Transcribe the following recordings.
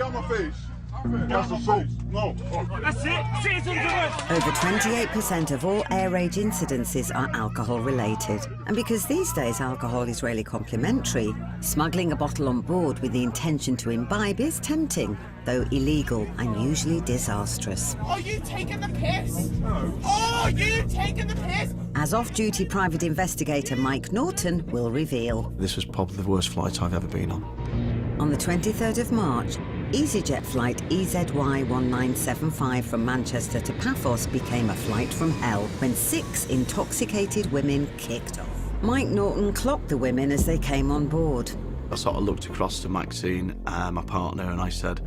Get on my face. That's assault. No. That's it. Citizens arrest. Over 28% of all air rage incidences are alcohol-related. And because these days alcohol is rarely complimentary, smuggling a bottle on board with the intention to imbibe is tempting, though illegal and usually disastrous. Are you taking the piss? No. Are you taking the piss? As off-duty private investigator Mike Norton will reveal. This was probably the worst flight I've ever been on. On the 23rd of March, EasyJet flight EZY1975 from Manchester to Paphos became a flight from hell when 6 intoxicated women kicked off. Mike Norton clocked the women as they came on board. I sort of looked across to Maxine, my partner, and I said,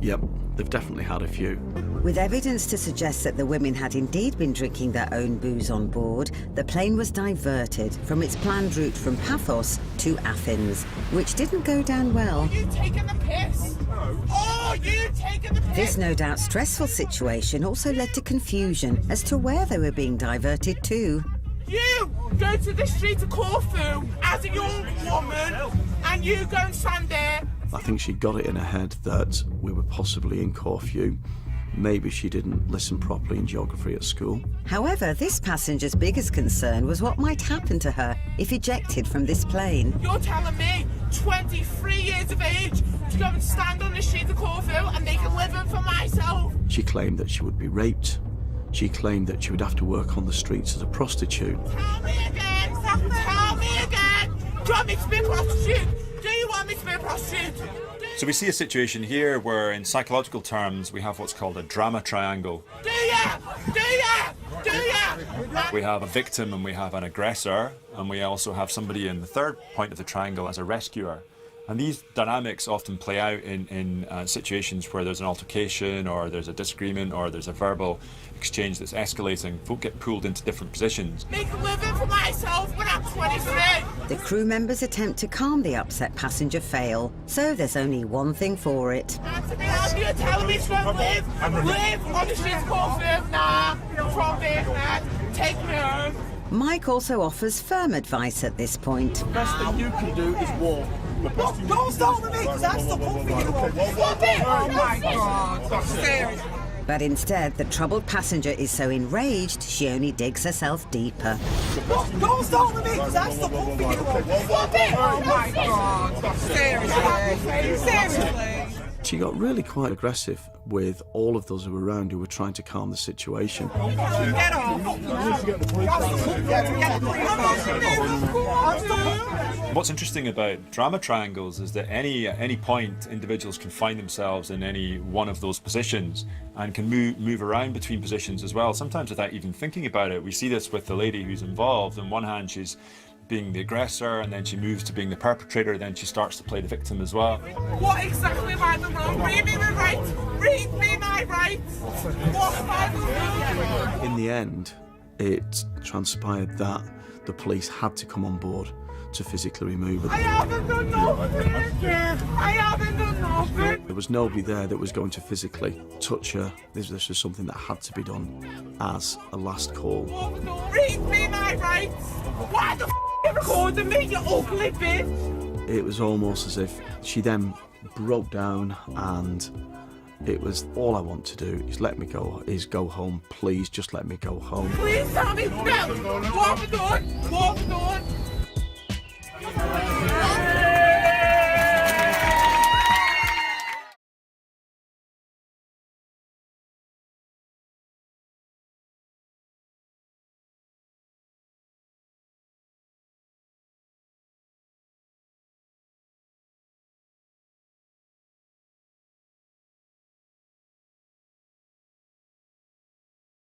yep, they've definitely had a few. With evidence to suggest that the women had indeed been drinking their own booze on board, the plane was diverted from its planned route from Paphos to Athens, which didn't go down well. Are you taking the piss? No. Are you taking the piss? This no doubt stressful situation also led to confusion as to where they were being diverted to. You go to the street of Corfu as a young woman and you go and stand there. I think she got it in her head that we were possibly in Corfu. Maybe she didn't listen properly in geography at school. However, this passenger's biggest concern was what might happen to her if ejected from this plane. You're telling me, 23 years of age, to go and stand on the street of Corfu and make a living for myself? She claimed that she would be raped. She claimed that she would have to work on the streets as a prostitute. Tell me again, tell me again. Do you want me to be a prostitute? Do you want me to be a prostitute? So we see a situation here where in psychological terms we have what's called a drama triangle. Do ya? Do ya? Do ya? We have a victim and we have an aggressor, and we also have somebody in the third point of the triangle as a rescuer. And these dynamics often play out in situations where there's an altercation or there's a disagreement or there's a verbal exchange that's escalating. Folk get pulled into different positions. Make a living for myself when I'm 23. The crew members' attempt to calm the upset passenger fail, so there's only one thing for it. You're telling me to live on the streets of Corfu? Nah, from Vietnam. Take me home. Mike also offers firm advice at this point. The best thing you can do is walk. Don't start with me, because I'm still comfy. Stop it! Oh my God. Seriously. But instead, the troubled passenger is so enraged, she only digs herself deeper. Don't start with me, because I'm still comfy. Stop it! Oh my God. Seriously. Seriously. She got really quite aggressive with all of those who were around who were trying to calm the situation. Get off. What's interesting about drama triangles is that at any point individuals can find themselves in any one of those positions and can move around between positions as well, sometimes without even thinking about it. We see this with the lady who's involved. On one hand, she's being the aggressor, and then she moves to being the perpetrator, then she starts to play the victim as well. What exactly am I wrong? Read me my rights. Read me my rights. What am I wrong? In the end, it transpired that the police had to come on board to physically remove her. I haven't done nothing. I haven't done nothing. There was nobody there that was going to physically touch her. This was something that had to be done as a last call. Read me my rights. Why the f*** you recording me, you ugly bitch? It was almost as if she then broke down, and it was, all I want to do is go home. Please just let me go home. Please tell me, no. What have I done? What have I done?